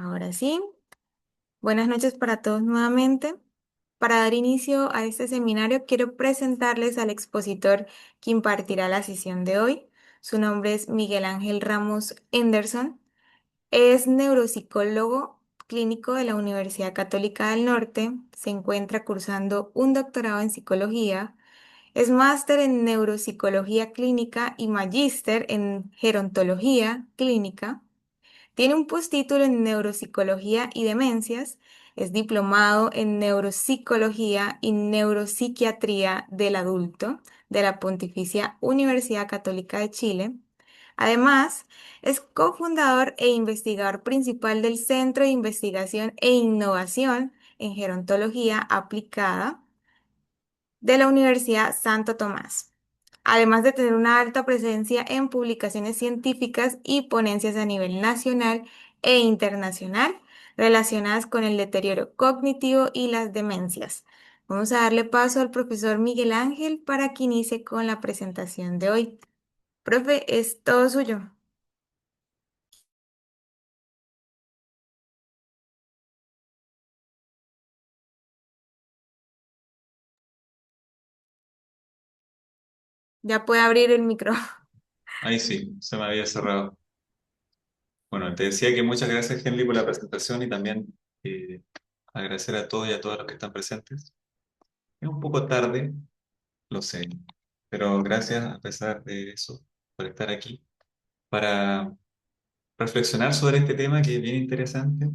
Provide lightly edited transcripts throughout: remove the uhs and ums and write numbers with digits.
Ahora sí, buenas noches para todos nuevamente. Para dar inicio a este seminario, quiero presentarles al expositor que impartirá la sesión de hoy. Su nombre es Miguel Ángel Ramos Henderson. Es neuropsicólogo clínico de la Universidad Católica del Norte. Se encuentra cursando un doctorado en psicología. Es máster en neuropsicología clínica y magíster en gerontología clínica. Tiene un postítulo en neuropsicología y demencias, es diplomado en neuropsicología y neuropsiquiatría del adulto de la Pontificia Universidad Católica de Chile. Además, es cofundador e investigador principal del Centro de Investigación e Innovación en Gerontología Aplicada de la Universidad Santo Tomás, además de tener una alta presencia en publicaciones científicas y ponencias a nivel nacional e internacional relacionadas con el deterioro cognitivo y las demencias. Vamos a darle paso al profesor Miguel Ángel para que inicie con la presentación de hoy. Profe, es todo suyo. Ya puede abrir el micro. Ahí sí, se me había cerrado. Bueno, te decía que muchas gracias, Henry, por la presentación y también eh, agradecer a todos y a todas los que están presentes. Es un poco tarde, lo sé, pero gracias a pesar de eso por estar aquí para reflexionar sobre este tema que es bien interesante,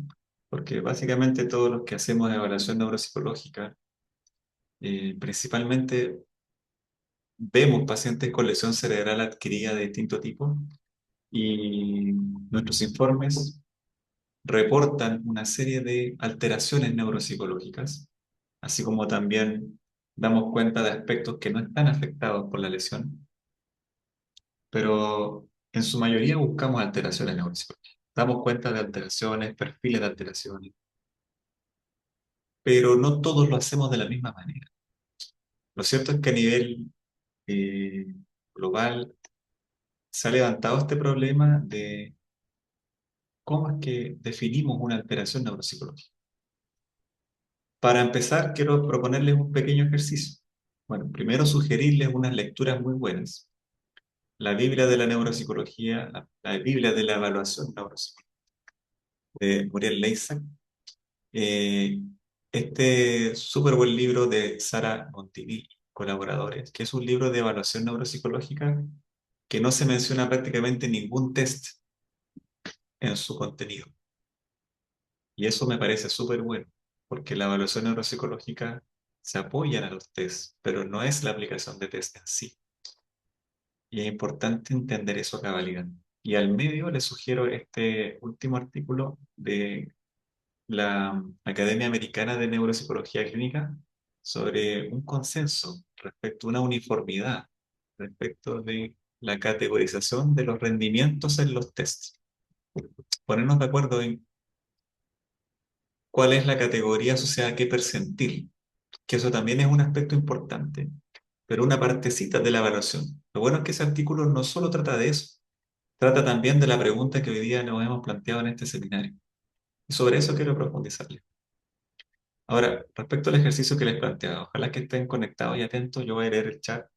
porque básicamente todos los que hacemos evaluación neuropsicológica, principalmente vemos pacientes con lesión cerebral adquirida de distinto tipo y nuestros informes reportan una serie de alteraciones neuropsicológicas, así como también damos cuenta de aspectos que no están afectados por la lesión, pero en su mayoría buscamos alteraciones neuropsicológicas. Damos cuenta de alteraciones, perfiles de alteraciones, pero no todos lo hacemos de la misma manera. Lo cierto es que a nivel eh, global se ha levantado este problema de cómo es que definimos una alteración neuropsicológica. Para empezar, quiero proponerles un pequeño ejercicio. Bueno, primero sugerirles unas lecturas muy buenas. La Biblia de la Neuropsicología, la Biblia de la Evaluación Neuropsicológica de Muriel Leisak. Eh, este súper buen libro de Sara Montivil, colaboradores, que es un libro de evaluación neuropsicológica que no se menciona prácticamente ningún test en su contenido. Y eso me parece súper bueno, porque la evaluación neuropsicológica se apoya a los test, pero no es la aplicación de test en sí. Y es importante entender eso a cabalidad. Y al medio les sugiero este último artículo de la Academia Americana de Neuropsicología Clínica sobre un consenso respecto a una uniformidad respecto de la categorización de los rendimientos en los tests. Ponernos de acuerdo en cuál es la categoría asociada a qué percentil, que eso también es un aspecto importante, pero una partecita de la evaluación. Lo bueno es que ese artículo no solo trata de eso, trata también de la pregunta que hoy día nos hemos planteado en este seminario. Y sobre eso quiero profundizarle. Ahora, respecto al ejercicio que les planteaba, ojalá que estén conectados y atentos. Yo voy a leer el chat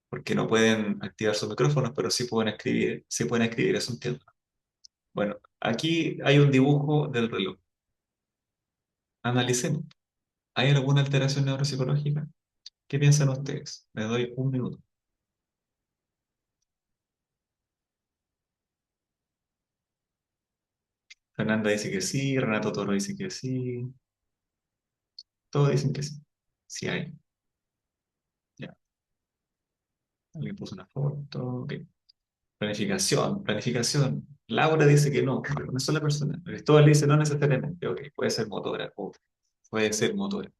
porque no pueden activar sus micrófonos, pero sí pueden escribir, eso entiendo. Bueno, aquí hay un dibujo del reloj. Analicemos. ¿Hay alguna alteración neuropsicológica? ¿Qué piensan ustedes? Les doy un minuto. Fernanda dice que sí, Renato Toro dice que sí, todos dicen que sí. Sí hay. Ya. Alguien puso una foto. Ok. Planificación, planificación. Laura dice que no, pero una sola persona. Cristóbal dice no necesariamente. Ok, puede ser motora. O puede ser motora.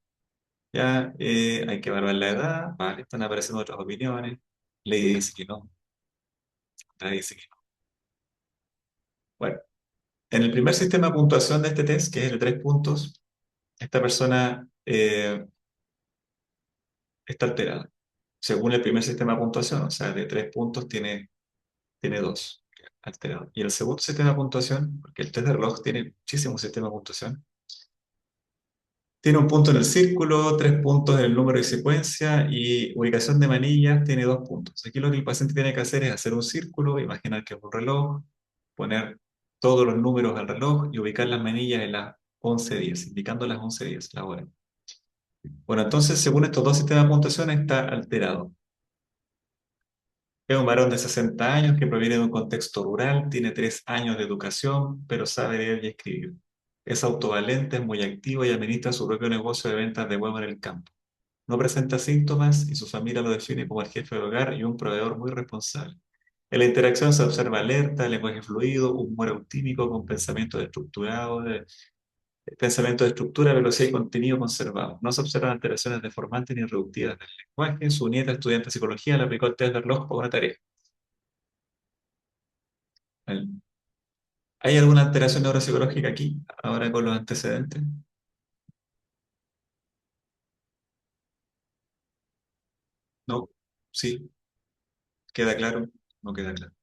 Ya, hay que evaluar la edad. Vale, están apareciendo otras opiniones. Lady dice que no. Nadie dice que no. Bueno, en el primer sistema de puntuación de este test, que es el de 3 puntos, esta persona está alterada. Según el primer sistema de puntuación, o sea, de 3 puntos tiene 2. alterado. Y el segundo sistema de puntuación, porque el test de reloj tiene muchísimos sistemas de puntuación, tiene un punto en el círculo, 3 puntos en el número y secuencia, y ubicación de manillas tiene 2 puntos. Aquí lo que el paciente tiene que hacer es hacer un círculo, imaginar que es un reloj, poner todos los números al reloj y ubicar las manillas en las 11:10, indicando las 11:10, la hora. Bueno, entonces, según estos dos sistemas de puntuación, está alterado. Es un varón de 60 años que proviene de un contexto rural, tiene 3 años de educación, pero sabe leer y escribir. Es autovalente, es muy activo y administra su propio negocio de ventas de huevo en el campo. No presenta síntomas y su familia lo define como el jefe del hogar y un proveedor muy responsable. En la interacción se observa alerta, lenguaje fluido, humor autímico con pensamiento de estructura, velocidad y contenido conservado. No se observan alteraciones deformantes ni reductivas del lenguaje. Su nieta, estudiante de psicología, le aplicó el test de reloj para una tarea. Vale. ¿Hay alguna alteración neuropsicológica aquí, ahora con los antecedentes? No, sí, queda claro, no queda claro.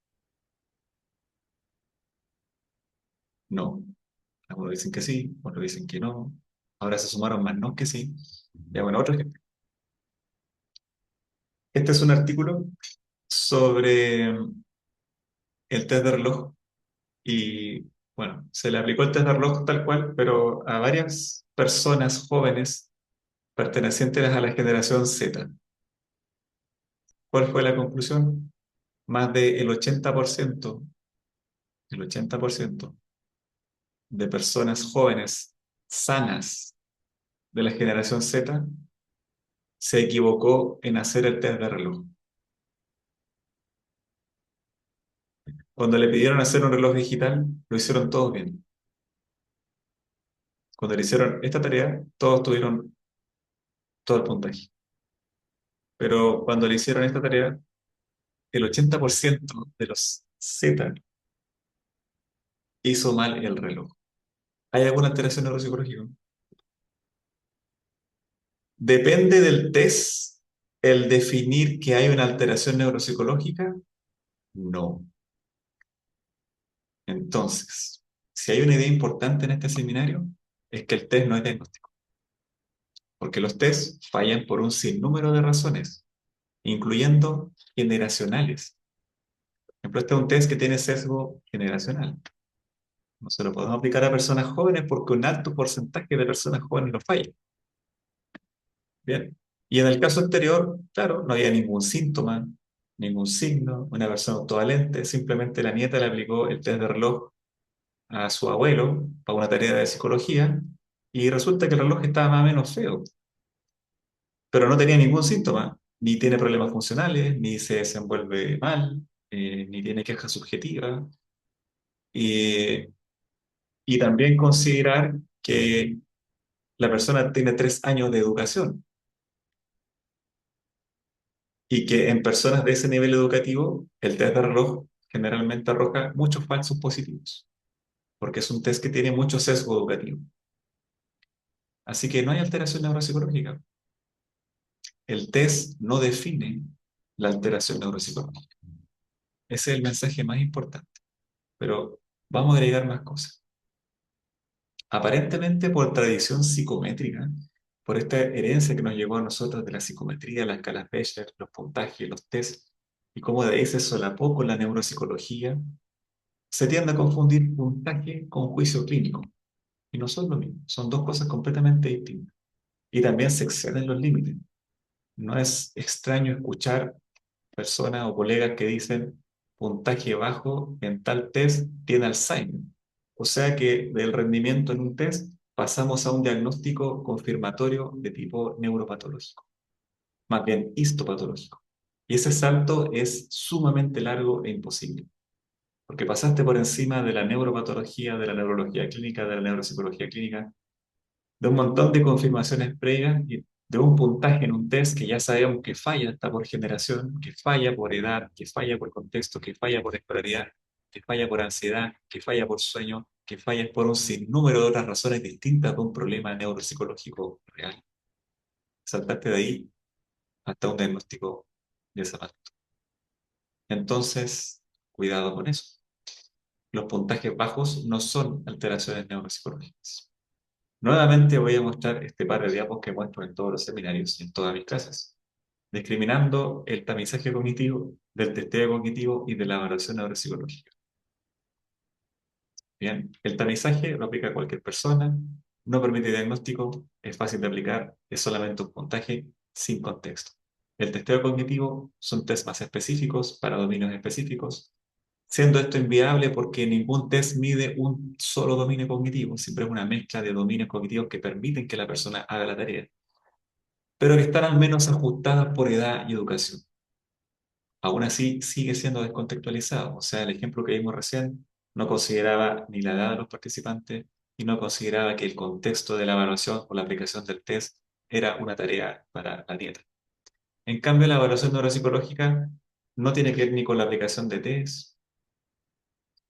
No, algunos dicen que sí, otros dicen que no. Ahora se sumaron más no que sí. Ya, bueno, otro ejemplo. Este es un artículo sobre el test de reloj y, bueno, se le aplicó el test de reloj tal cual, pero a varias personas jóvenes pertenecientes a la generación Z. ¿Cuál fue la conclusión? Más del 80%, el 80% de personas jóvenes sanas de la generación Z se equivocó en hacer el test de reloj. Cuando le pidieron hacer un reloj digital, lo hicieron todos bien. Cuando le hicieron esta tarea, todos tuvieron todo el puntaje. Pero cuando le hicieron esta tarea, el 80% de los Z hizo mal el reloj. ¿Hay alguna alteración neuropsicológica? ¿Depende del test el definir que hay una alteración neuropsicológica? No. Entonces, si hay una idea importante en este seminario, es que el test no es diagnóstico, porque los tests fallan por un sinnúmero de razones, incluyendo generacionales. Por ejemplo, este es un test que tiene sesgo generacional. No se lo podemos aplicar a personas jóvenes porque un alto porcentaje de personas jóvenes lo falla. Bien. Y en el caso anterior, claro, no había ningún síntoma, ningún signo, una persona autovalente, simplemente la nieta le aplicó el test de reloj a su abuelo para una tarea de psicología y resulta que el reloj estaba más o menos feo, pero no tenía ningún síntoma, ni tiene problemas funcionales, ni se desenvuelve mal, ni tiene queja subjetiva. Y, y también considerar que la persona tiene 3 años de educación y que en personas de ese nivel educativo el test de reloj generalmente arroja muchos falsos positivos, porque es un test que tiene mucho sesgo educativo. Así que no hay alteración neuropsicológica. El test no define la alteración neuropsicológica. Ese es el mensaje más importante. Pero vamos a agregar más cosas. Aparentemente por tradición psicométrica, por esta herencia que nos llegó a nosotros de la psicometría, las escalas Bechdel, los puntajes, los tests, y cómo de ahí se solapó con la neuropsicología, se tiende a confundir puntaje con juicio clínico. Y no son lo mismo, son dos cosas completamente distintas. Y también se exceden los límites. No es extraño escuchar personas o colegas que dicen puntaje bajo en tal test tiene Alzheimer. O sea que del rendimiento en un test pasamos a un diagnóstico confirmatorio de tipo neuropatológico, más bien histopatológico. Y ese salto es sumamente largo e imposible, porque pasaste por encima de la neuropatología, de la neurología clínica, de la neuropsicología clínica, de un montón de confirmaciones previas y de un puntaje en un test que ya sabemos que falla hasta por generación, que falla por edad, que falla por contexto, que falla por escolaridad, que falla por ansiedad, que falla por sueño, que falla por un sinnúmero de otras razones distintas de un problema neuropsicológico real. Saltaste de ahí hasta un diagnóstico de esa magnitud. Entonces, cuidado con eso. Los puntajes bajos no son alteraciones neuropsicológicas. Nuevamente voy a mostrar este par de diapos que muestro en todos los seminarios y en todas mis clases, discriminando el tamizaje cognitivo del testeo cognitivo y de la evaluación neuropsicológica. Bien, el tamizaje lo aplica cualquier persona, no permite diagnóstico, es fácil de aplicar, es solamente un puntaje sin contexto. El testeo cognitivo son test más específicos para dominios específicos, siendo esto inviable porque ningún test mide un solo dominio cognitivo, siempre es una mezcla de dominios cognitivos que permiten que la persona haga la tarea, pero que están al menos ajustadas por edad y educación. Aún así, sigue siendo descontextualizado. O sea, el ejemplo que vimos recién no consideraba ni la edad de los participantes y no consideraba que el contexto de la evaluación o la aplicación del test era una tarea para la dieta. En cambio, la evaluación neuropsicológica no tiene que ver ni con la aplicación de test,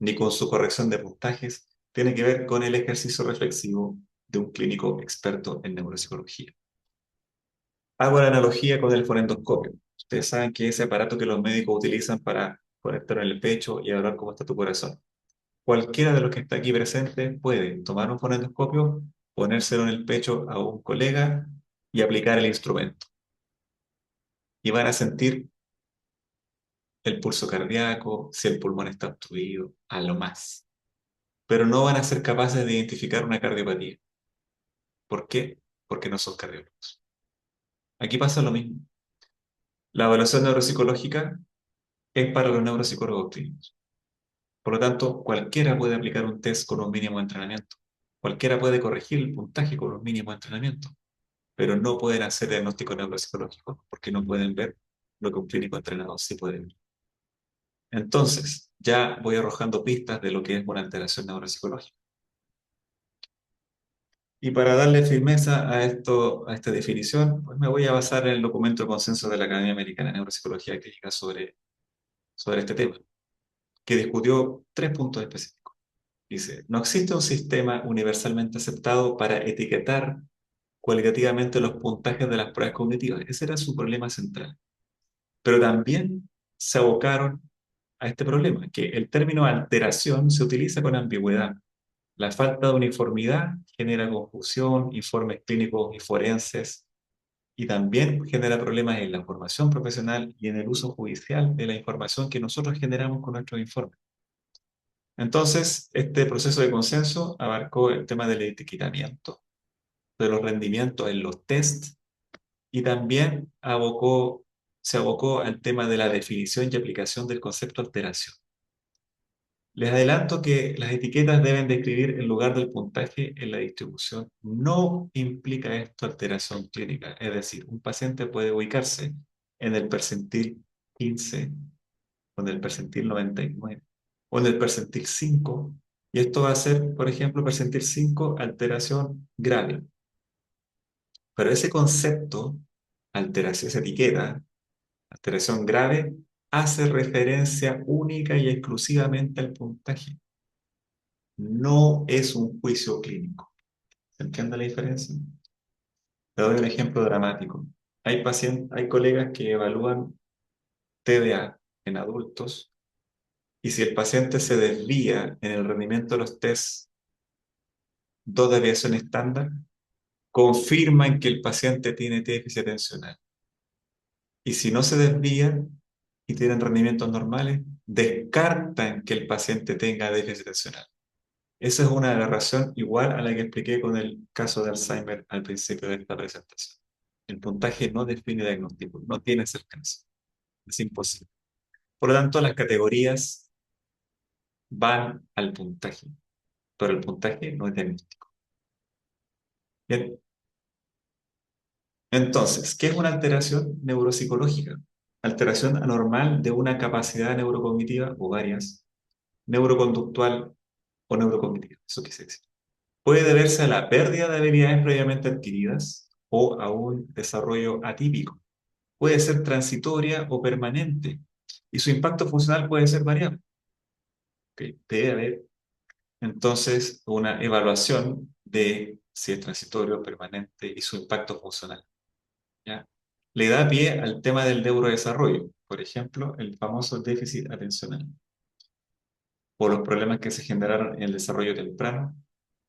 ni con su corrección de puntajes, tiene que ver con el ejercicio reflexivo de un clínico experto en neuropsicología. Hago la analogía con el fonendoscopio. Ustedes saben que es ese aparato que los médicos utilizan para conectarlo en el pecho y evaluar cómo está tu corazón. Cualquiera de los que está aquí presente puede tomar un fonendoscopio, ponérselo en el pecho a un colega y aplicar el instrumento. Y van a sentir el pulso cardíaco, si el pulmón está obstruido, a lo más. Pero no van a ser capaces de identificar una cardiopatía. ¿Por qué? Porque no son cardiólogos. Aquí pasa lo mismo. La evaluación neuropsicológica es para los neuropsicólogos clínicos. Por lo tanto, cualquiera puede aplicar un test con un mínimo de entrenamiento. Cualquiera puede corregir el puntaje con un mínimo de entrenamiento, pero no pueden hacer diagnóstico neuropsicológico porque no pueden ver lo que un clínico entrenado sí puede ver. Entonces, ya voy arrojando pistas de lo que es una alteración neuropsicológica. Y para darle firmeza a esto, a esta definición, pues me voy a basar en el documento de consenso de la Academia Americana de Neuropsicología Clínica sobre este tema, que discutió tres puntos específicos. Dice, no existe un sistema universalmente aceptado para etiquetar cualitativamente los puntajes de las pruebas cognitivas. Ese era su problema central. Pero también se abocaron a este problema, que el término alteración se utiliza con ambigüedad. La falta de uniformidad genera confusión, informes clínicos y forenses, y también genera problemas en la formación profesional y en el uso judicial de la información que nosotros generamos con nuestros informes. Entonces, este proceso de consenso abarcó el tema del etiquetamiento, de los rendimientos en los tests y también se abocó al tema de la definición y aplicación del concepto alteración. Les adelanto que las etiquetas deben describir el lugar del puntaje en la distribución. No implica esto alteración clínica, es decir, un paciente puede ubicarse en el percentil 15 o en el percentil 99 o en el percentil 5 y esto va a ser, por ejemplo, percentil 5 alteración grave. Pero ese concepto, alteración, esa etiqueta, alteración grave, hace referencia única y exclusivamente al puntaje. No es un juicio clínico. ¿Se entiende la diferencia? Te doy un ejemplo dramático. Hay colegas que evalúan TDA en adultos y si el paciente se desvía en el rendimiento de los tests, dos desviación estándar, confirman que el paciente tiene déficit atencional. Y si no se desvían y tienen rendimientos normales, descartan que el paciente tenga déficit atencional. Esa es una aberración igual a la que expliqué con el caso de Alzheimer al principio de esta presentación. El puntaje no define diagnóstico, no tiene certeza, es imposible. Por lo tanto, las categorías van al puntaje, pero el puntaje no es diagnóstico. Bien, entonces, ¿qué es una alteración neuropsicológica? Alteración anormal de una capacidad neurocognitiva o varias, neuroconductual o neurocognitiva, eso quise decir. Puede deberse a la pérdida de habilidades previamente adquiridas o a un desarrollo atípico. Puede ser transitoria o permanente y su impacto funcional puede ser variable. ¿Ok? Debe haber entonces una evaluación de si es transitorio o permanente y su impacto funcional. ¿Ya? Le da pie al tema del neurodesarrollo, por ejemplo, el famoso déficit atencional. o los problemas que se generaron en el desarrollo temprano,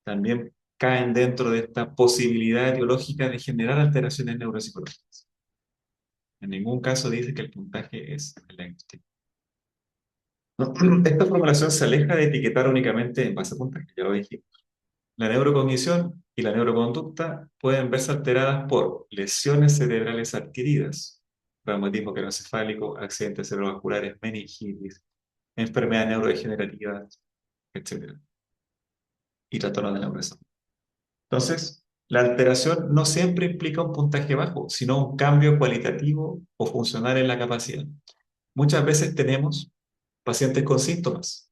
también caen dentro de esta posibilidad etiológica de generar alteraciones neuropsicológicas. En ningún caso dice que el puntaje es el diagnóstico. Esta formulación se aleja de etiquetar únicamente en base a puntaje, ya lo dije. La neurocognición y la neuroconducta pueden verse alteradas por lesiones cerebrales adquiridas, traumatismo craneoencefálico, accidentes cerebrovasculares, meningitis, enfermedades neurodegenerativas, etcétera, y trastornos de neurodegeneración. Entonces, la alteración no siempre implica un puntaje bajo, sino un cambio cualitativo o funcional en la capacidad. Muchas veces tenemos pacientes con síntomas,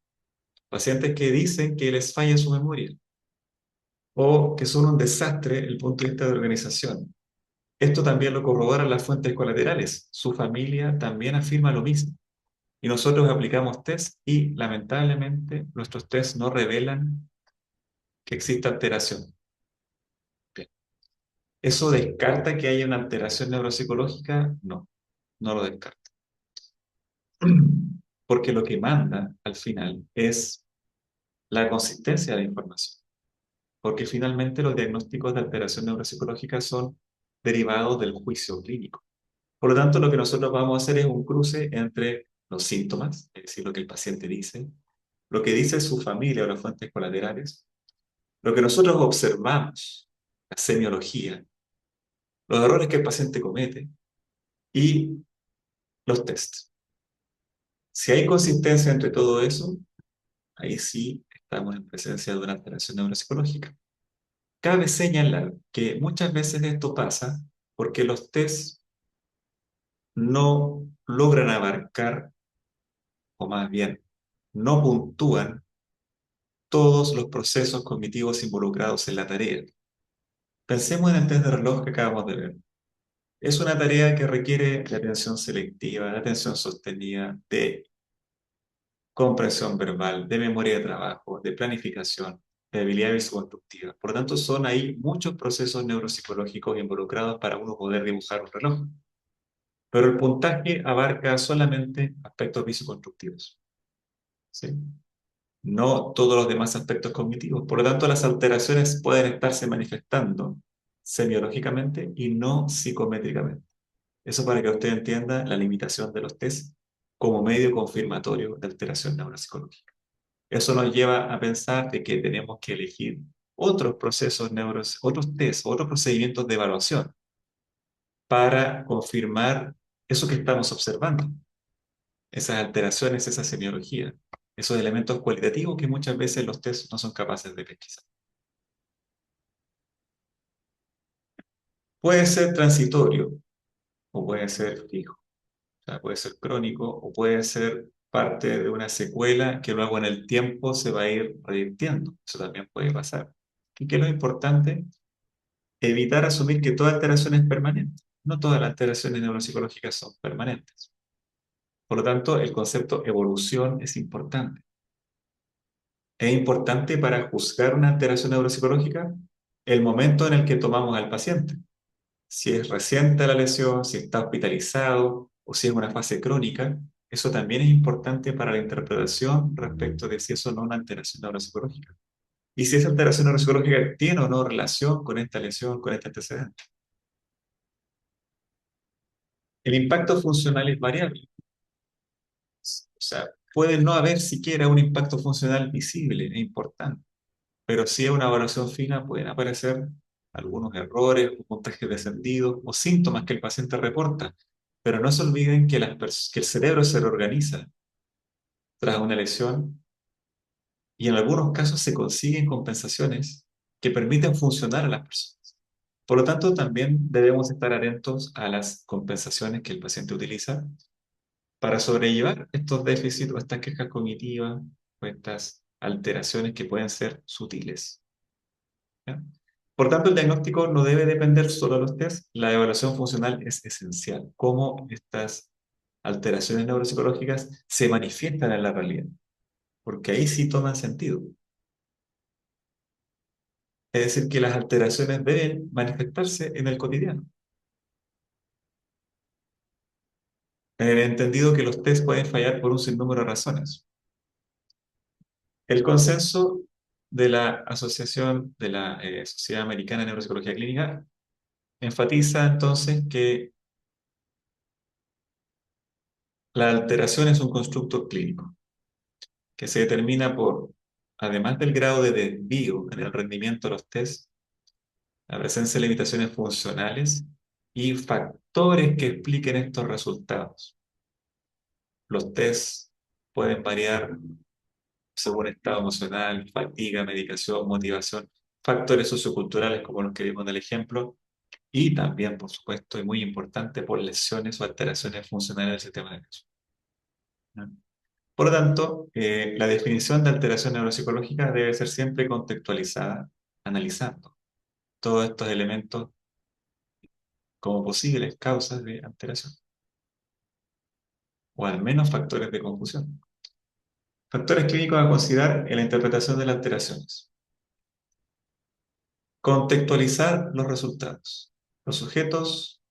pacientes que dicen que les falla su memoria o que son un desastre desde el punto de vista de organización. Esto también lo corroboran las fuentes colaterales. Su familia también afirma lo mismo. Y nosotros aplicamos test y lamentablemente nuestros test no revelan que exista alteración. Bien. ¿Eso descarta que haya una alteración neuropsicológica? No, no lo descarta. Porque lo que manda al final es la consistencia de la información. Porque finalmente los diagnósticos de alteración neuropsicológica son derivados del juicio clínico. Por lo tanto, lo que nosotros vamos a hacer es un cruce entre los síntomas, es decir, lo que el paciente dice, lo que dice su familia o las fuentes colaterales, lo que nosotros observamos, la semiología, los errores que el paciente comete y los tests. Si hay consistencia entre todo eso, ahí sí estamos en presencia de una alteración neuropsicológica. Cabe señalar que muchas veces esto pasa porque los tests no logran abarcar, o más bien, no puntúan todos los procesos cognitivos involucrados en la tarea. Pensemos en el test de reloj que acabamos de ver. Es una tarea que requiere de atención selectiva, de atención sostenida, de comprensión verbal, de memoria de trabajo, de planificación, de habilidad visoconstructiva. Por lo tanto, son ahí muchos procesos neuropsicológicos involucrados para uno poder dibujar un reloj. Pero el puntaje abarca solamente aspectos visoconstructivos, ¿sí? No todos los demás aspectos cognitivos. Por lo tanto, las alteraciones pueden estarse manifestando semiológicamente y no psicométricamente. Eso para que usted entienda la limitación de los test como medio confirmatorio de alteración neuropsicológica. Eso nos lleva a pensar de que tenemos que elegir otros procesos otros test, otros procedimientos de evaluación para confirmar eso que estamos observando, esas alteraciones, esa semiología, esos elementos cualitativos que muchas veces los test no son capaces de pesquisar. Puede ser transitorio o puede ser fijo, o sea, puede ser crónico o puede ser parte de una secuela que luego en el tiempo se va a ir revirtiendo. Eso también puede pasar. ¿Y qué es lo importante? Evitar asumir que toda alteración es permanente. No todas las alteraciones neuropsicológicas son permanentes. Por lo tanto, el concepto evolución es importante. Es importante para juzgar una alteración neuropsicológica el momento en el que tomamos al paciente. Si es reciente la lesión, si está hospitalizado o si es una fase crónica, eso también es importante para la interpretación respecto de si eso no es una alteración neuropsicológica. Y si esa alteración neuropsicológica tiene o no relación con esta lesión, con este antecedente. El impacto funcional es variable. O sea, puede no haber siquiera un impacto funcional visible e importante, pero si es una evaluación fina pueden aparecer algunos errores o puntajes descendidos o síntomas que el paciente reporta. Pero no se olviden que, que el cerebro se reorganiza tras una lesión y en algunos casos se consiguen compensaciones que permiten funcionar a las personas. Por lo tanto, también debemos estar atentos a las compensaciones que el paciente utiliza para sobrellevar estos déficits o estas quejas cognitivas o estas alteraciones que pueden ser sutiles. ¿Ya? Por tanto, el diagnóstico no debe depender solo de los test, la evaluación funcional es esencial. Cómo estas alteraciones neuropsicológicas se manifiestan en la realidad, porque ahí sí toman sentido. Es decir, que las alteraciones deben manifestarse en el cotidiano. En el entendido que los test pueden fallar por un sinnúmero de razones. El consenso de la Asociación de la Sociedad Americana de Neuropsicología Clínica enfatiza entonces que la alteración es un constructo clínico que se determina por, además del grado de desvío en el rendimiento de los test, la presencia de limitaciones funcionales y factores que expliquen estos resultados. Los tests pueden variar según estado emocional, fatiga, medicación, motivación, factores socioculturales como los que vimos en el ejemplo, y también, por supuesto, y muy importante, por lesiones o alteraciones funcionales del sistema nervioso. ¿No? Por lo tanto, la definición de alteración neuropsicológica debe ser siempre contextualizada, analizando todos estos elementos como posibles causas de alteración, o al menos factores de confusión. Factores clínicos a considerar en la interpretación de las alteraciones. Contextualizar los resultados. Los sujetos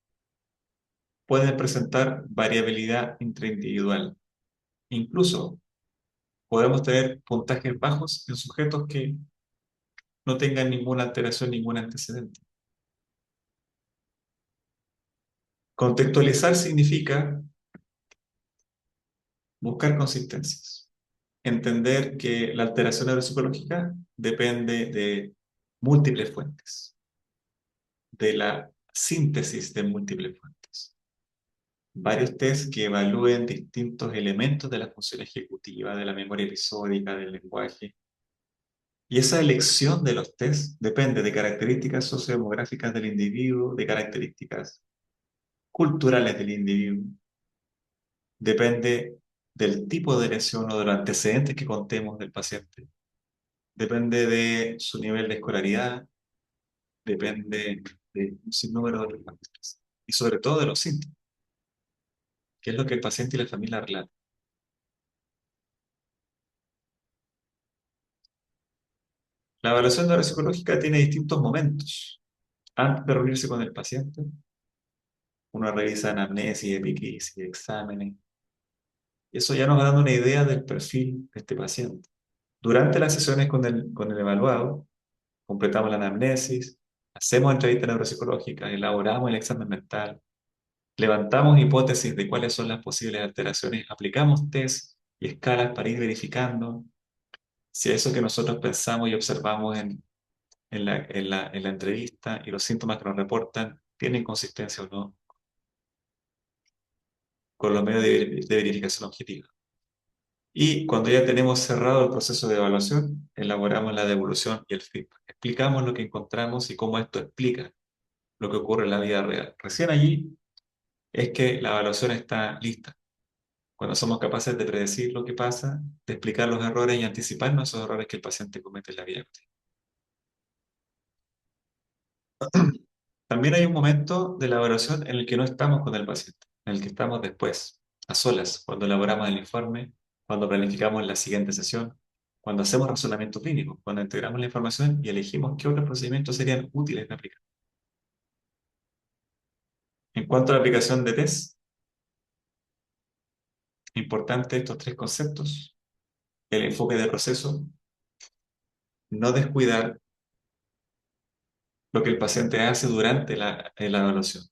pueden presentar variabilidad intraindividual. Incluso podemos tener puntajes bajos en sujetos que no tengan ninguna alteración, ningún antecedente. Contextualizar significa buscar consistencias. Entender que la alteración neuropsicológica depende de múltiples fuentes, de la síntesis de múltiples fuentes. Varios tests que evalúen distintos elementos de la función ejecutiva, de la memoria episódica, del lenguaje. Y esa elección de los tests depende de características sociodemográficas del individuo, de características culturales del individuo, depende del tipo de lesión o de los antecedentes que contemos del paciente, depende de su nivel de escolaridad, depende de un sinnúmero de otros factores. Y sobre todo de los síntomas, que es lo que el paciente y la familia relatan. La evaluación neuropsicológica tiene distintos momentos. Antes de reunirse con el paciente, uno revisa anamnesis, epikrisis, exámenes. Y eso ya nos va dando una idea del perfil de este paciente. Durante las sesiones con el evaluado, completamos la anamnesis, hacemos entrevistas neuropsicológicas, elaboramos el examen mental, levantamos hipótesis de cuáles son las posibles alteraciones, aplicamos test y escalas para ir verificando si eso que nosotros pensamos y observamos en la entrevista y los síntomas que nos reportan tienen consistencia o no con los medios de verificación objetiva. Y cuando ya tenemos cerrado el proceso de evaluación, elaboramos la devolución y el feedback. Explicamos lo que encontramos y cómo esto explica lo que ocurre en la vida real. Recién allí es que la evaluación está lista. Cuando somos capaces de predecir lo que pasa, de explicar los errores y anticiparnos esos errores que el paciente comete en la vida cotidiana. También hay un momento de la evaluación en el que no estamos con el paciente, en el que estamos después, a solas, cuando elaboramos el informe, cuando planificamos la siguiente sesión, cuando hacemos razonamiento clínico, cuando integramos la información y elegimos qué otros procedimientos serían útiles de aplicar. En cuanto a la aplicación de test, importante estos tres conceptos: el enfoque de proceso, no descuidar lo que el paciente hace durante la evaluación.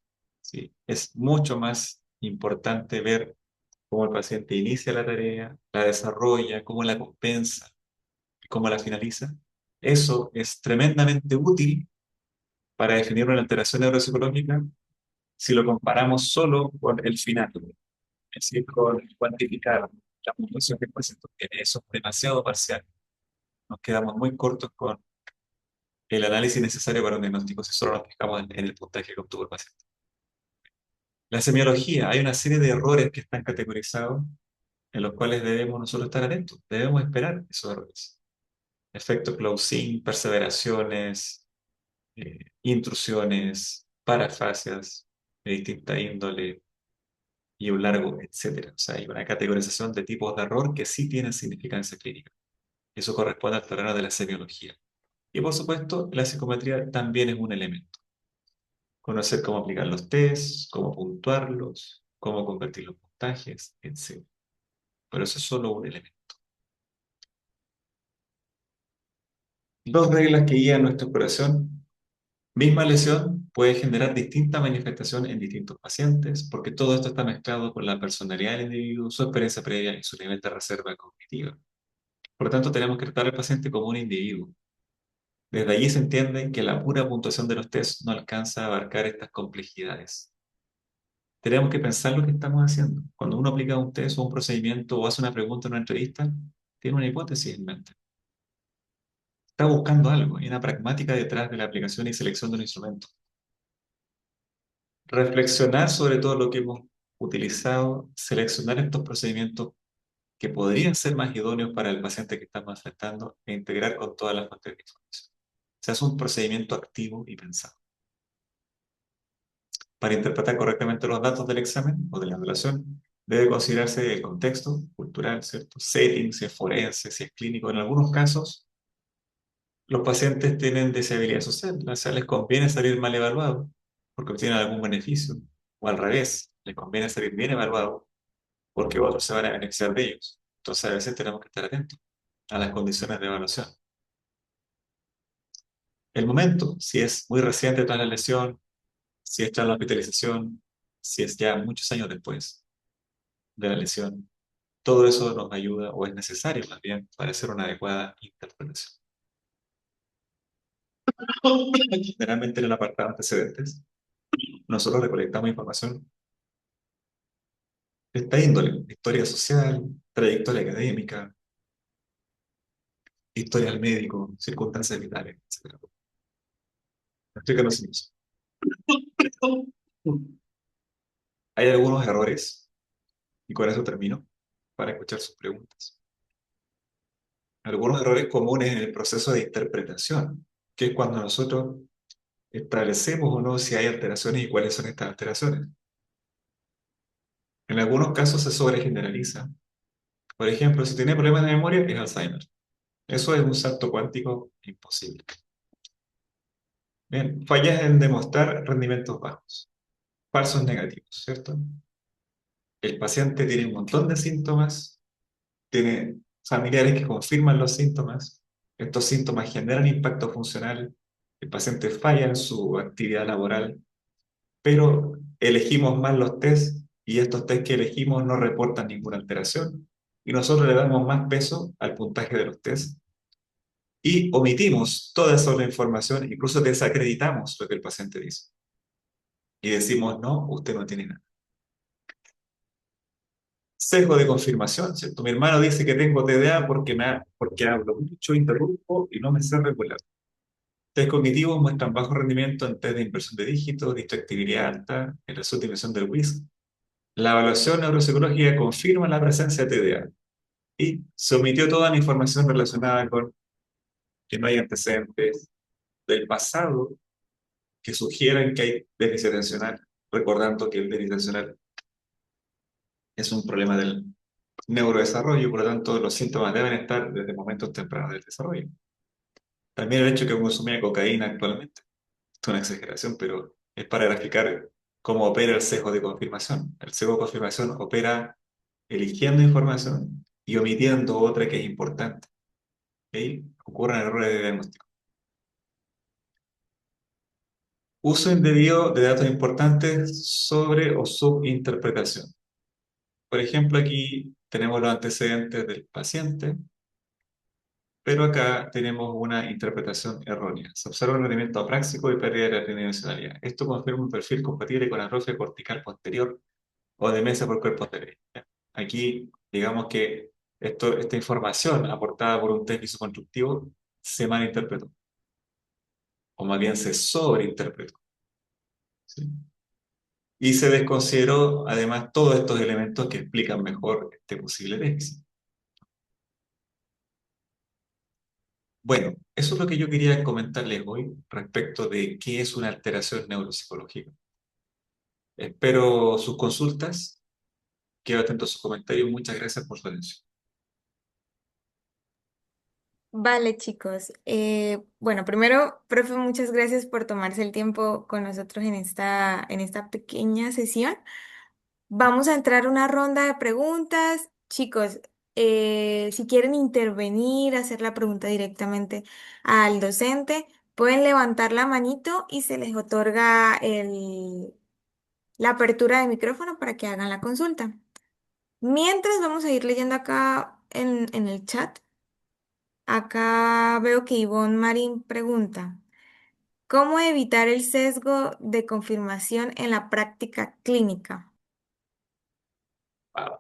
¿Sí? Es mucho más importante ver cómo el paciente inicia la tarea, la desarrolla, cómo la compensa, cómo la finaliza. Eso es tremendamente útil para definir una alteración neuropsicológica si lo comparamos solo con el final, es decir, con cuantificar la puntuación que el paciente obtiene. Eso es demasiado parcial. Nos quedamos muy cortos con el análisis necesario para un diagnóstico si solo nos fijamos en el puntaje que obtuvo el paciente. La semiología, hay una serie de errores que están categorizados en los cuales debemos nosotros estar atentos, debemos esperar esos errores. Efecto Clausin, perseveraciones, intrusiones, parafasias de distinta índole y un largo, etcétera. O sea, hay una categorización de tipos de error que sí tienen significancia clínica. Eso corresponde al terreno de la semiología. Y por supuesto, la psicometría también es un elemento. Conocer cómo aplicar los tests, cómo puntuarlos, cómo convertir los puntajes, etcétera. Pero eso es solo un elemento. Dos reglas que guían nuestra exploración. Misma lesión puede generar distinta manifestación en distintos pacientes, porque todo esto está mezclado con la personalidad del individuo, su experiencia previa y su nivel de reserva cognitiva. Por lo tanto, tenemos que tratar al paciente como un individuo. Desde allí se entiende que la pura puntuación de los test no alcanza a abarcar estas complejidades. Tenemos que pensar lo que estamos haciendo. Cuando uno aplica un test o un procedimiento o hace una pregunta en una entrevista, tiene una hipótesis en mente. Está buscando algo, hay una pragmática detrás de la aplicación y selección de un instrumento. Reflexionar sobre todo lo que hemos utilizado, seleccionar estos procedimientos que podrían ser más idóneos para el paciente que estamos afectando e integrar con todas las fuentes de información. Se hace un procedimiento activo y pensado. Para interpretar correctamente los datos del examen o de la evaluación, debe considerarse el contexto cultural, ¿cierto? Setting, si es forense, si es clínico. En algunos casos, los pacientes tienen deshabilidad social, o sea, les conviene salir mal evaluados porque obtienen algún beneficio, o al revés, les conviene salir bien evaluados porque otros se van a beneficiar de ellos. Entonces, a veces tenemos que estar atentos a las condiciones de evaluación. El momento, si es muy reciente tras la lesión, si es tras la hospitalización, si es ya muchos años después de la lesión, todo eso nos ayuda o es necesario más bien para hacer una adecuada interpretación. Generalmente en el apartado de antecedentes, nosotros recolectamos información de esta índole: historia social, trayectoria académica, historia del médico, circunstancias vitales, etc. Explícanos eso. Hay algunos errores, y con eso termino, para escuchar sus preguntas. Algunos errores comunes en el proceso de interpretación, que es cuando nosotros establecemos o no si hay alteraciones y cuáles son estas alteraciones. En algunos casos se sobregeneraliza. Por ejemplo, si tiene problemas de memoria, es Alzheimer. Eso es un salto cuántico imposible. Bien, fallas en demostrar rendimientos bajos, falsos negativos, ¿cierto? El paciente tiene un montón de síntomas, tiene familiares que confirman los síntomas, estos síntomas generan impacto funcional, el paciente falla en su actividad laboral, pero elegimos mal los test y estos test que elegimos no reportan ninguna alteración y nosotros le damos más peso al puntaje de los test y omitimos toda esa otra información, incluso desacreditamos lo que el paciente dice y decimos, no, usted no tiene nada. Sesgo de confirmación, ¿cierto? Mi hermano dice que tengo TDA porque hablo mucho, interrumpo y no me sé regular. Test cognitivos muestran bajo rendimiento en test de impresión de dígitos, distractibilidad alta, en la subdimensión del WISC. La evaluación neuropsicológica confirma la presencia de TDA y se omitió toda la información relacionada con que no hay antecedentes del pasado que sugieran que hay déficit atencional, recordando que el déficit atencional es un problema del neurodesarrollo, por lo tanto los síntomas deben estar desde momentos tempranos del desarrollo. También el hecho que consumía cocaína actualmente, es una exageración, pero es para graficar cómo opera el sesgo de confirmación. El sesgo de confirmación opera eligiendo información y omitiendo otra que es importante. ¿Ok? Ocurren errores de diagnóstico. Uso indebido de datos importantes sobre o subinterpretación. Por ejemplo, aquí tenemos los antecedentes del paciente, pero acá tenemos una interpretación errónea. Se observa un rendimiento apráxico y pérdida de la tridimensionalidad. Esto confirma un perfil compatible con atrofia cortical posterior o demencia por cuerpo cerebral. Aquí, digamos que esta información aportada por un test constructivo se malinterpretó, o más bien se sobreinterpretó. ¿Sí? Y se desconsideró además todos estos elementos que explican mejor este posible déficit. Bueno, eso es lo que yo quería comentarles hoy respecto de qué es una alteración neuropsicológica. Espero sus consultas, quedo atento a sus comentarios. Muchas gracias por su atención. Vale, chicos. Bueno, primero, profe, muchas gracias por tomarse el tiempo con nosotros en esta pequeña sesión. Vamos a entrar a una ronda de preguntas. Chicos, Si quieren intervenir, hacer la pregunta directamente al docente, pueden levantar la manito y se les otorga la apertura de micrófono para que hagan la consulta. Mientras vamos a ir leyendo acá en el chat. Acá veo que Ivonne Marín pregunta, ¿cómo evitar el sesgo de confirmación en la práctica clínica? Wow,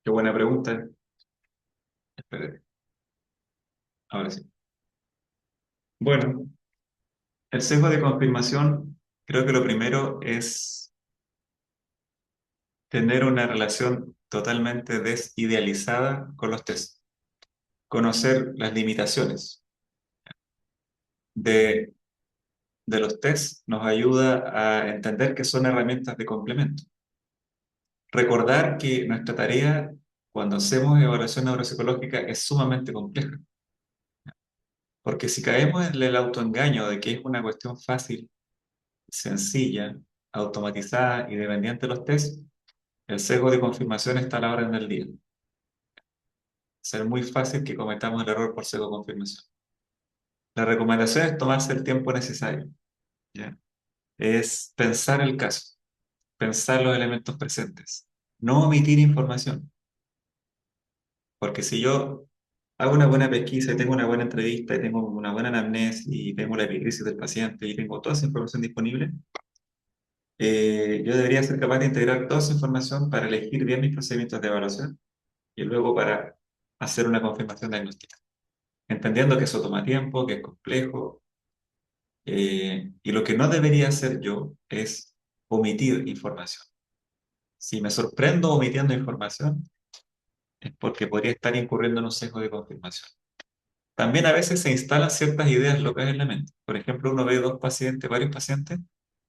qué buena pregunta. Espérate, ahora sí. Bueno, el sesgo de confirmación, creo que lo primero es tener una relación totalmente desidealizada con los test. Conocer las limitaciones de, de los test nos ayuda a entender que son herramientas de complemento. Recordar que nuestra tarea cuando hacemos evaluación neuropsicológica es sumamente compleja, porque si caemos en el autoengaño de que es una cuestión fácil, sencilla, automatizada y dependiente de los test, el sesgo de confirmación está a la orden del día. Ser muy fácil que cometamos el error por sesgo de confirmación. La recomendación es tomarse el tiempo necesario, ¿ya? Es pensar el caso, pensar los elementos presentes, no omitir información, porque si yo hago una buena pesquisa y tengo una buena entrevista y tengo una buena anamnesis y tengo la epicrisis del paciente y tengo toda esa información disponible, yo debería ser capaz de integrar toda esa información para elegir bien mis procedimientos de evaluación y luego para hacer una confirmación diagnóstica, entendiendo que eso toma tiempo, que es complejo, y lo que no debería hacer yo es omitir información. Si me sorprendo omitiendo información, es porque podría estar incurriendo en un sesgo de confirmación. También a veces se instalan ciertas ideas locas en la mente. Por ejemplo, uno ve dos pacientes, varios pacientes,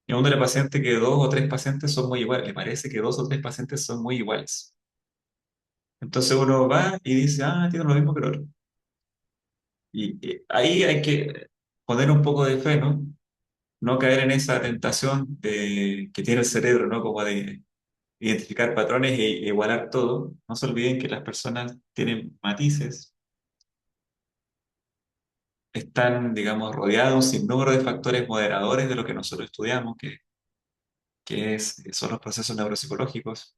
y a uno le paciente que dos o tres pacientes son muy iguales. Le parece que dos o tres pacientes son muy iguales. Entonces uno va y dice, ah, tiene lo mismo que el otro. Y ahí hay que poner un poco de fe, ¿no? No caer en esa tentación que tiene el cerebro, ¿no? Como de identificar patrones e igualar todo. No se olviden que las personas tienen matices, están, digamos, rodeados de un sinnúmero de factores moderadores de lo que nosotros estudiamos, son los procesos neuropsicológicos,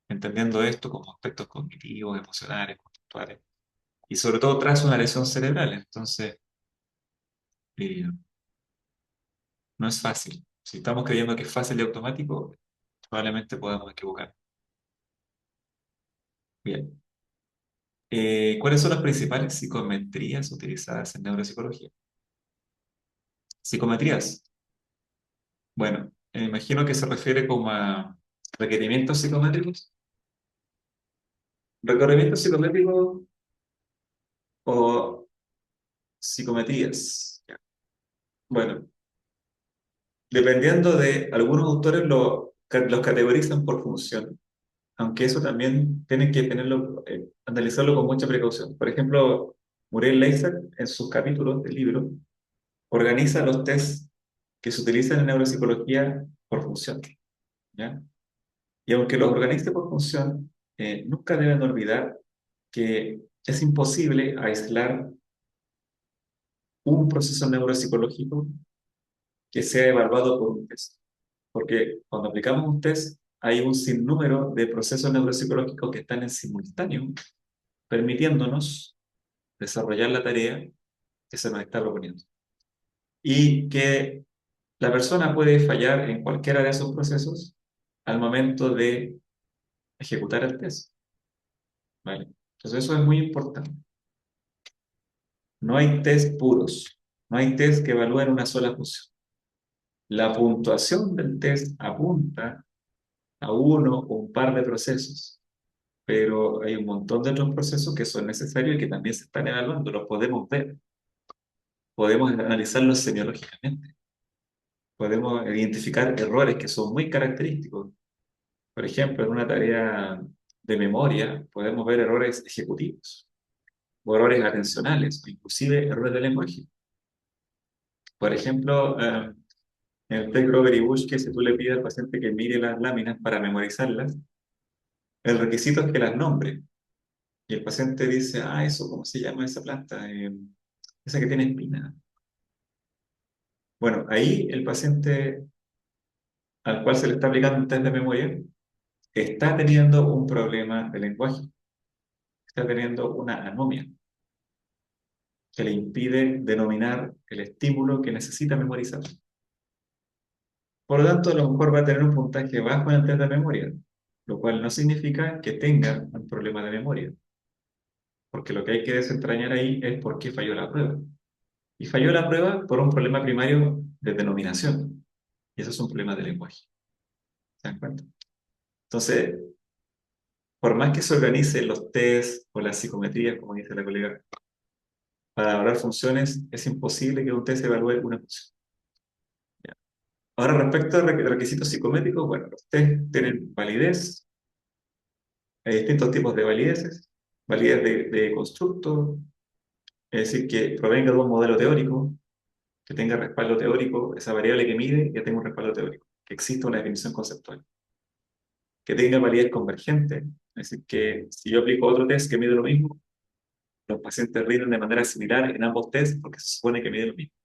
entendiendo esto como aspectos cognitivos, emocionales, conductuales, y sobre todo tras una lesión cerebral. Entonces, eh, no es fácil. Si estamos creyendo que es fácil y automático, probablemente podamos equivocar. Bien. ¿Cuáles son las principales psicometrías utilizadas en neuropsicología? Psicometrías. Bueno, imagino que se refiere como a requerimientos psicométricos. Requerimientos psicométricos o psicometrías. Ya. Bueno, dependiendo de algunos autores los categorizan por función, aunque eso también tienen que tenerlo, analizarlo con mucha precaución. Por ejemplo, Muriel Leiser, en sus capítulos del libro, organiza los tests que se utilizan en neuropsicología por función, ¿ya? Y aunque los organice por función, nunca deben olvidar que es imposible aislar un proceso neuropsicológico que sea evaluado por un test. Porque cuando aplicamos un test, hay un sinnúmero de procesos neuropsicológicos que están en simultáneo, permitiéndonos desarrollar la tarea que se nos está proponiendo. Y que la persona puede fallar en cualquiera de esos procesos al momento de ejecutar el test, ¿vale? Entonces eso es muy importante. No hay test puros, no hay test que evalúen una sola función. La puntuación del test apunta a uno o un par de procesos, pero hay un montón de otros procesos que son necesarios y que también se están evaluando, los podemos ver, podemos analizarlos semiológicamente, podemos identificar errores que son muy característicos. Por ejemplo, en una tarea de memoria podemos ver errores ejecutivos, o errores atencionales, o inclusive errores de lenguaje. Por ejemplo, en el test Grover y Bush, que si tú le pides al paciente que mire las láminas para memorizarlas, el requisito es que las nombre. Y el paciente dice, ah, eso, ¿cómo se llama esa planta? Esa que tiene espina. Bueno, ahí el paciente al cual se le está aplicando un test de memoria está teniendo un problema de lenguaje, está teniendo una anomia que le impide denominar el estímulo que necesita memorizar. Por lo tanto, a lo mejor va a tener un puntaje bajo en el test de memoria, lo cual no significa que tenga un problema de memoria, porque lo que hay que desentrañar ahí es por qué falló la prueba. Y falló la prueba por un problema primario de denominación, y eso es un problema de lenguaje. ¿Se dan cuenta? Entonces, por más que se organicen los tests o las psicometrías, como dice la colega, para evaluar funciones, es imposible que un test evalúe una función. ¿Ya? Ahora, respecto a requisitos psicométricos, bueno, los test tienen validez, hay distintos tipos de valideces, validez de constructo, es decir, que provenga de un modelo teórico, que tenga respaldo teórico, esa variable que mide que tenga un respaldo teórico, que exista una definición conceptual, que tenga validez convergente, es decir, que si yo aplico otro test que mide lo mismo, los pacientes rinden de manera similar en ambos tests porque se supone que mide lo mismo.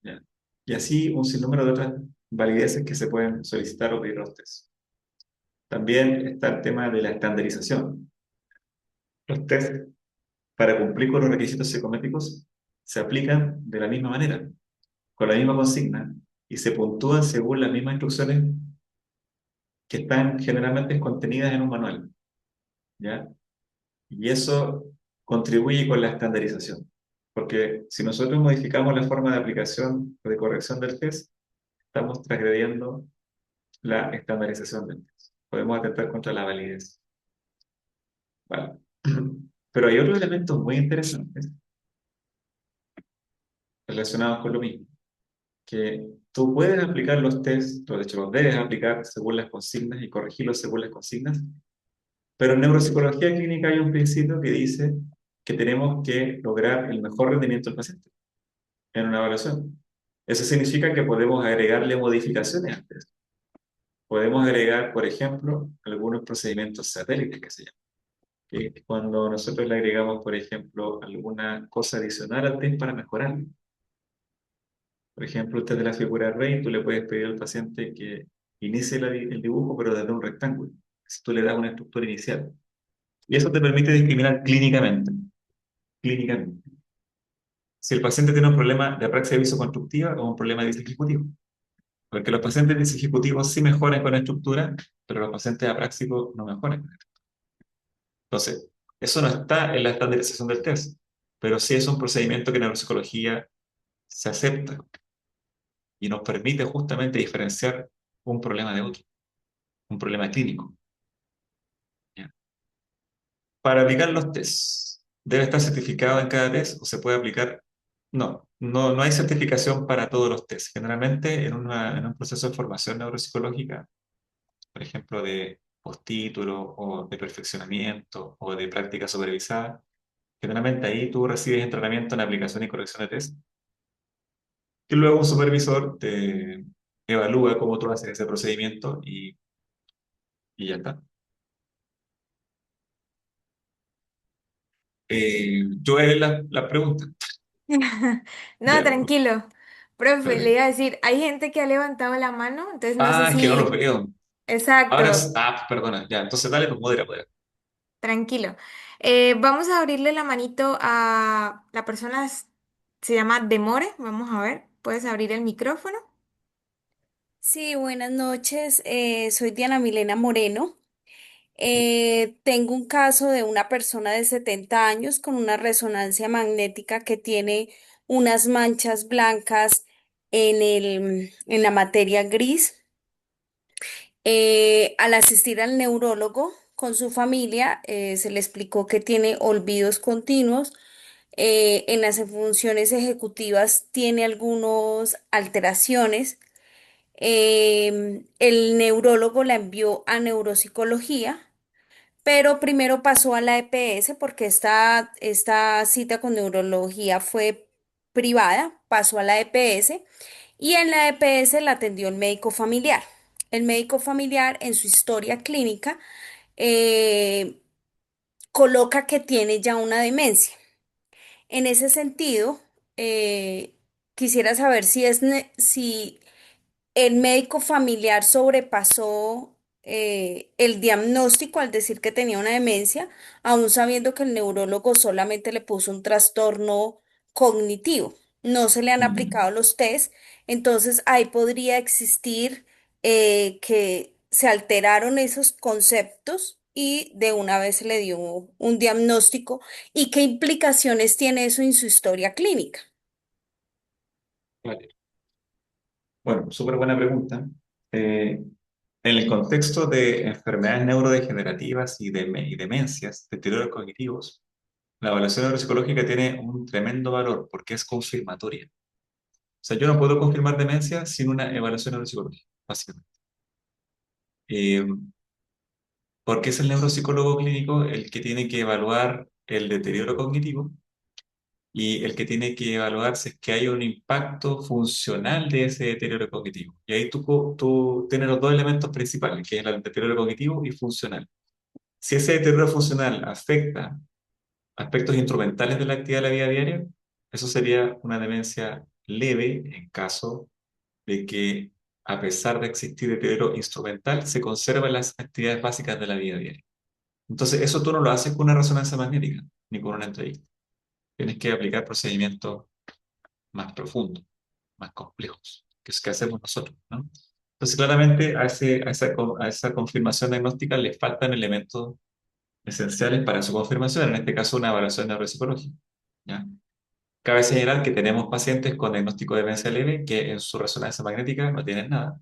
¿Ya? Y así un sinnúmero de otras valideces que se pueden solicitar o pedir a los tests. También está el tema de la estandarización. Los tests, para cumplir con los requisitos psicométricos, se aplican de la misma manera, con la misma consigna, y se puntúan según las mismas instrucciones que están generalmente contenidas en un manual. ¿Ya? Y eso contribuye con la estandarización. Porque si nosotros modificamos la forma de aplicación o de corrección del test, estamos transgrediendo la estandarización del test. Podemos atentar contra la validez. ¿Vale? Pero hay otros elementos muy interesantes relacionados con lo mismo, que tú puedes aplicar los test, o de hecho los debes aplicar según las consignas y corregirlos según las consignas, pero en neuropsicología clínica hay un principio que dice que tenemos que lograr el mejor rendimiento del paciente en una evaluación. Eso significa que podemos agregarle modificaciones antes. Podemos agregar, por ejemplo, algunos procedimientos satélites que se llaman. Que es cuando nosotros le agregamos, por ejemplo, alguna cosa adicional al test para mejorarlo. Por ejemplo, usted de la figura Rey, tú le puedes pedir al paciente que inicie el dibujo, pero desde un rectángulo. Si tú le das una estructura inicial. Y eso te permite discriminar clínicamente. Clínicamente. Si el paciente tiene un problema de apraxia visoconstructiva o un problema de ejecutivo. Porque los pacientes de ejecutivos sí mejoran con la estructura, pero los pacientes apráxicos no mejoran. Entonces, eso no está en la estandarización del test, pero sí es un procedimiento que en neuropsicología se acepta y nos permite justamente diferenciar un problema de otro, un problema clínico. ¿Ya? Para aplicar los tests, ¿debe estar certificado en cada test o se puede aplicar? No, no hay certificación para todos los tests. Generalmente en un proceso de formación neuropsicológica, por ejemplo, de postítulo o de perfeccionamiento o de práctica supervisada, generalmente ahí tú recibes entrenamiento en aplicación y corrección de test, que luego un supervisor te evalúa cómo tú haces ese procedimiento y ya está. Yo haré la pregunta. No, Ya. tranquilo. Profe, le Dale. iba a decir, hay gente que ha levantado la mano, entonces no sé Ah, es que no lo si... veo. Ahora, Exacto, perdona, ya, entonces dale, pues modera, modera. tranquilo. Vamos a abrirle la manito a la persona, se llama Demore, vamos a ver, ¿puedes abrir el micrófono? Sí, buenas noches. Soy Diana Milena Moreno. Tengo un caso de una persona de 70 años con una resonancia magnética que tiene unas manchas blancas en la materia gris. Al asistir al neurólogo con su familia, se le explicó que tiene olvidos continuos. En las funciones ejecutivas tiene algunas alteraciones. El neurólogo la envió a neuropsicología, pero primero pasó a la EPS porque esta cita con neurología fue privada, pasó a la EPS y en la EPS la atendió el médico familiar. El médico familiar en su historia clínica eh, coloca que tiene ya una demencia. En ese sentido, eh, quisiera saber si el médico familiar sobrepasó el diagnóstico al decir que tenía una demencia, aún sabiendo que el neurólogo solamente le puso un trastorno cognitivo. No se le han Mm, aplicado los test, entonces ahí podría existir que se alteraron esos conceptos y de una vez se le dio un diagnóstico. ¿Y qué implicaciones tiene eso en su historia clínica? vale. Bueno, súper buena pregunta. En el contexto de enfermedades neurodegenerativas y demencias, deterioros cognitivos, la evaluación neuropsicológica tiene un tremendo valor porque es confirmatoria. O sea, yo no puedo confirmar demencia sin una evaluación neuropsicológica, básicamente. Eh, Porque es el neuropsicólogo clínico el que tiene que evaluar el deterioro cognitivo y el que tiene que evaluar si es que hay un impacto funcional de ese deterioro cognitivo. Y ahí tú tienes los dos elementos principales, que es el deterioro cognitivo y funcional. Si ese deterioro funcional afecta aspectos instrumentales de la actividad de la vida diaria, eso sería una demencia leve en caso de que, a pesar de existir deterioro instrumental, se conservan las actividades básicas de la vida diaria. Entonces, eso tú no lo haces con una resonancia magnética ni con una entrevista. Tienes que aplicar procedimientos más profundos, más complejos, que es que hacemos nosotros, ¿no? Entonces, claramente a esa confirmación diagnóstica le faltan elementos esenciales para su confirmación, en este caso una evaluación neuropsicológica, ¿ya? Cabe señalar que tenemos pacientes con diagnóstico de demencia leve que en su resonancia magnética no tienen nada.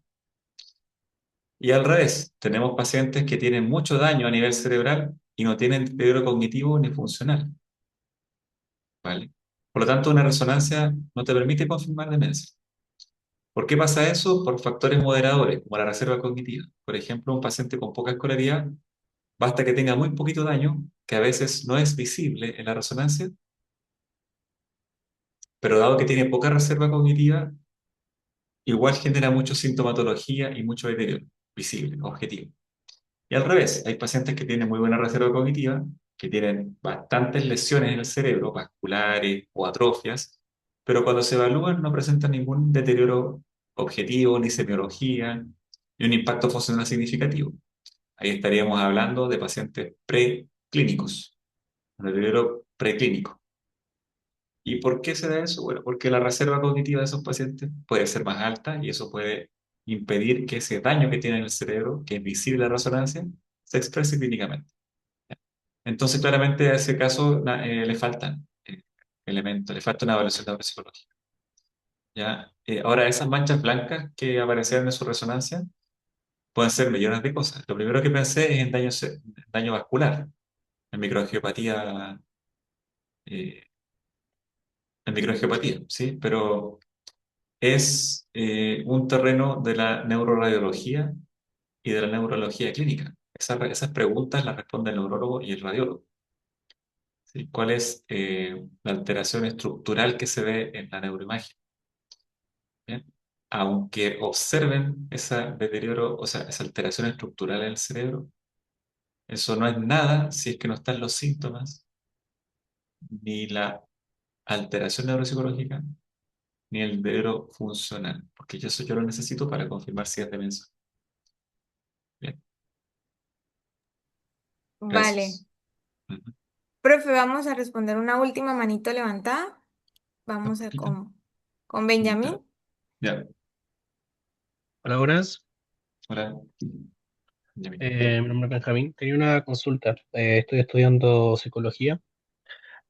Y al revés, tenemos pacientes que tienen mucho daño a nivel cerebral y no tienen deterioro cognitivo ni funcional, ¿vale? Por lo tanto, una resonancia no te permite confirmar demencia. ¿Por qué pasa eso? Por factores moderadores, como la reserva cognitiva. Por ejemplo, un paciente con poca escolaridad, basta que tenga muy poquito daño, que a veces no es visible en la resonancia, pero dado que tiene poca reserva cognitiva, igual genera mucha sintomatología y mucho deterioro visible, objetivo. Y al revés, hay pacientes que tienen muy buena reserva cognitiva, que tienen bastantes lesiones en el cerebro, vasculares o atrofias, pero cuando se evalúan no presentan ningún deterioro objetivo, ni semiología, ni un impacto funcional significativo. Ahí estaríamos hablando de pacientes preclínicos, un deterioro preclínico. ¿Y por qué se da eso? Bueno, porque la reserva cognitiva de esos pacientes puede ser más alta y eso puede impedir que ese daño que tiene en el cerebro, que es visible en la resonancia, se exprese clínicamente. Entonces, claramente a ese caso le faltan elementos, le falta una evaluación neuropsicológica. ¿Ya? Ahora, esas manchas blancas que aparecieron en su resonancia pueden ser millones de cosas. Lo primero que pensé es en daño vascular, en microangiopatía, eh, ¿sí? Pero es un terreno de la neuroradiología y de la neurología clínica. Esas preguntas las responde el neurólogo y el radiólogo. ¿Sí? ¿Cuál es la alteración estructural que se ve en la neuroimagen? ¿Bien? Aunque observen ese deterioro, o sea, esa alteración estructural en el cerebro, eso no es nada si es que no están los síntomas, ni la alteración neuropsicológica, ni el deterioro funcional, porque eso yo lo necesito para confirmar si es demencia. Bien, Vale. gracias. Ujú. Profe, vamos a responder una última manito levantada. Vamos a con Ya, Benjamín. ya. Hola, buenas. Hola. Ya, mira. Mi nombre es Benjamín. Tenía una consulta. Estoy estudiando psicología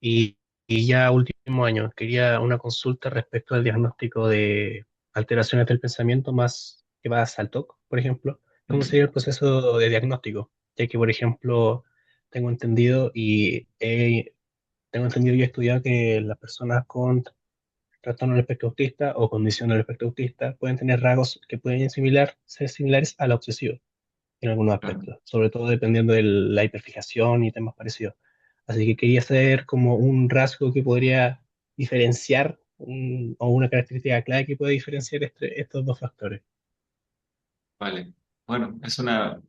y ya último año. Quería una consulta respecto al diagnóstico de alteraciones del pensamiento más que vas al TOC, por ejemplo. ¿Cómo Mm, sería el proceso de diagnóstico? Ya que, por ejemplo, tengo entendido tengo entendido y he estudiado que las personas con trastorno del espectro autista o condición del espectro autista pueden tener rasgos que pueden ser similares a la obsesiva en algunos claro. aspectos, sobre todo dependiendo de la hiperfijación y temas parecidos. Así que quería saber como un rasgo que podría diferenciar o una característica clave que puede diferenciar estos dos factores. Vale. Bueno, es una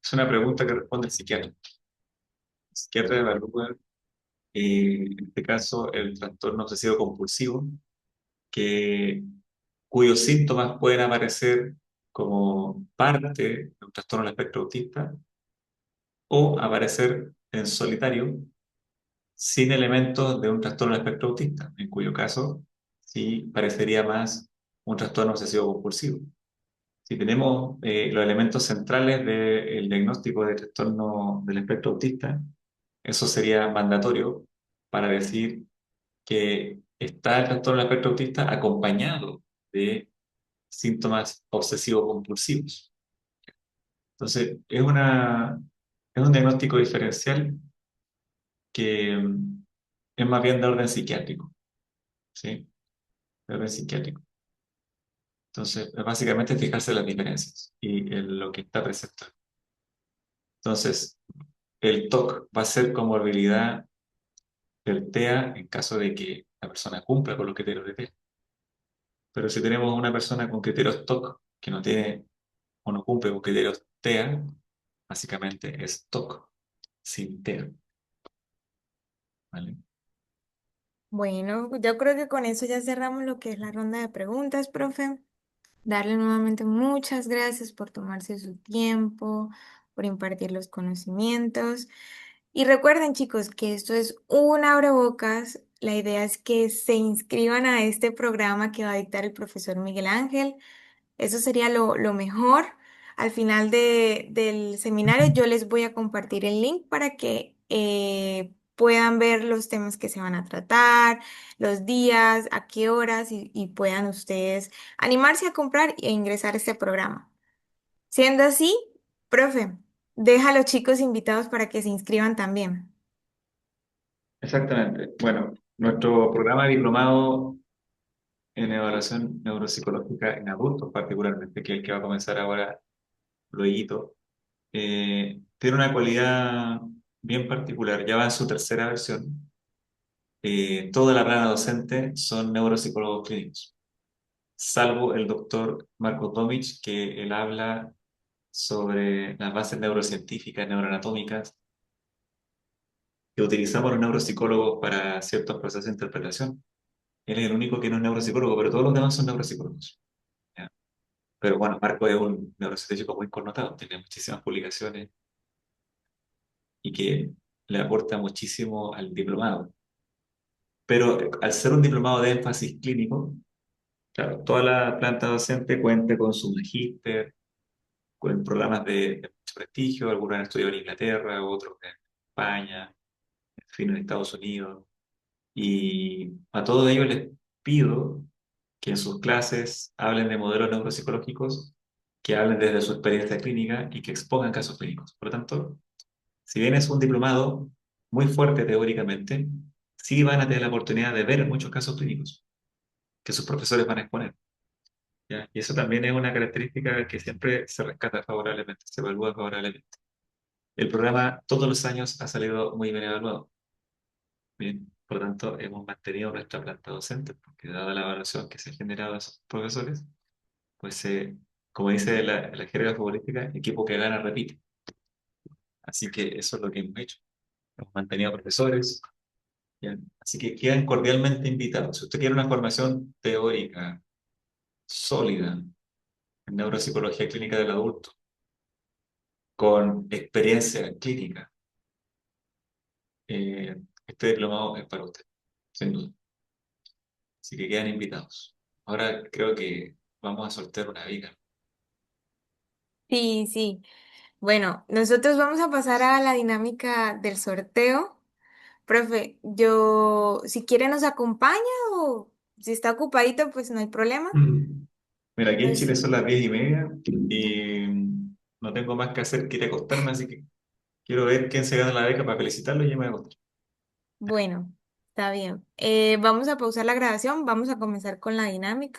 Es una pregunta que responde el psiquiatra. El psiquiatra evalúa, en este caso, el trastorno obsesivo compulsivo, que, cuyos síntomas pueden aparecer como parte de un trastorno del espectro autista o aparecer en solitario sin elementos de un trastorno del espectro autista, en cuyo caso sí parecería más un trastorno obsesivo compulsivo. Si tenemos los elementos centrales del diagnóstico de trastorno del espectro autista, eso sería mandatorio para decir que está el trastorno del espectro autista acompañado de síntomas obsesivos compulsivos. Entonces, es un diagnóstico diferencial que es más bien de orden psiquiátrico, ¿sí? De orden psiquiátrico. Entonces, es básicamente fijarse en las diferencias y en lo que está presente. Entonces, el TOC va a ser comorbilidad del TEA en caso de que la persona cumpla con los criterios de TEA. Pero si tenemos una persona con criterios TOC que no tiene o no cumple con criterios TEA, básicamente es TOC sin TEA, ¿vale? Bueno, yo creo que con eso ya cerramos lo que es la ronda de preguntas, profe. Darle nuevamente muchas gracias por tomarse su tiempo, por impartir los conocimientos. Y recuerden, chicos, que esto es un abrebocas. La idea es que se inscriban a este programa que va a dictar el profesor Miguel Ángel. Eso sería lo mejor. Al final del seminario yo les voy a compartir el link para que puedan ver los temas que se van a tratar, los días, a qué horas y puedan ustedes animarse a comprar e ingresar a este programa. Siendo así, profe, deja a los chicos invitados para que se inscriban también. Exactamente. Bueno, nuestro programa de diplomado en evaluación neuropsicológica en adultos particularmente, que es el que va a comenzar ahora luego, tiene una cualidad bien particular. Ya va en su tercera versión. Toda la plana docente son neuropsicólogos clínicos, salvo el doctor Marco Tomic, que él habla sobre las bases neurocientíficas, neuroanatómicas, que utilizamos los neuropsicólogos para ciertos procesos de interpretación. Él es el único que no es neuropsicólogo, pero todos los demás son neuropsicólogos. ¿Ya? Pero bueno, Marco es un neurocientífico muy connotado, tiene muchísimas publicaciones y que le aporta muchísimo al diplomado. Pero al ser un diplomado de énfasis clínico, claro, toda la planta docente cuenta con su magíster, con programas de mucho prestigio, algunos han estudiado en Inglaterra, otros en España, en fin, en Estados Unidos. Y a todos ellos les pido que en sus clases hablen de modelos neuropsicológicos, que hablen desde su experiencia clínica y que expongan casos clínicos. Por lo tanto, si bien es un diplomado muy fuerte teóricamente, sí van a tener la oportunidad de ver muchos casos clínicos que sus profesores van a exponer. ¿Ya? Y eso también es una característica que siempre se rescata favorablemente, se evalúa favorablemente. El programa todos los años ha salido muy bien evaluado. Bien, por lo tanto, hemos mantenido nuestra planta docente, porque dada la evaluación que se ha generado a esos profesores, pues como dice la jerga futbolística, equipo que gana repite. Así que eso es lo que hemos hecho. Hemos mantenido profesores, ¿ya? Así que quedan cordialmente invitados. Si usted quiere una formación teórica sólida en neuropsicología clínica del adulto, con experiencia clínica, eh, este diplomado es para usted, sin duda. Así que quedan invitados. Ahora creo que vamos a sortear una beca. Sí, sí. Bueno, nosotros vamos a pasar a la dinámica del sorteo. Profe, yo, si quiere nos acompaña o si está ocupadito, pues no hay problema. Mm. Mira, aquí en Pues, Chile son las 10:30 y no tengo más que hacer que ir a acostarme, así que quiero ver quién se gana la beca para felicitarlo y ya me voy a acostar. bueno, está bien. Vamos a pausar la grabación, vamos a comenzar con la dinámica.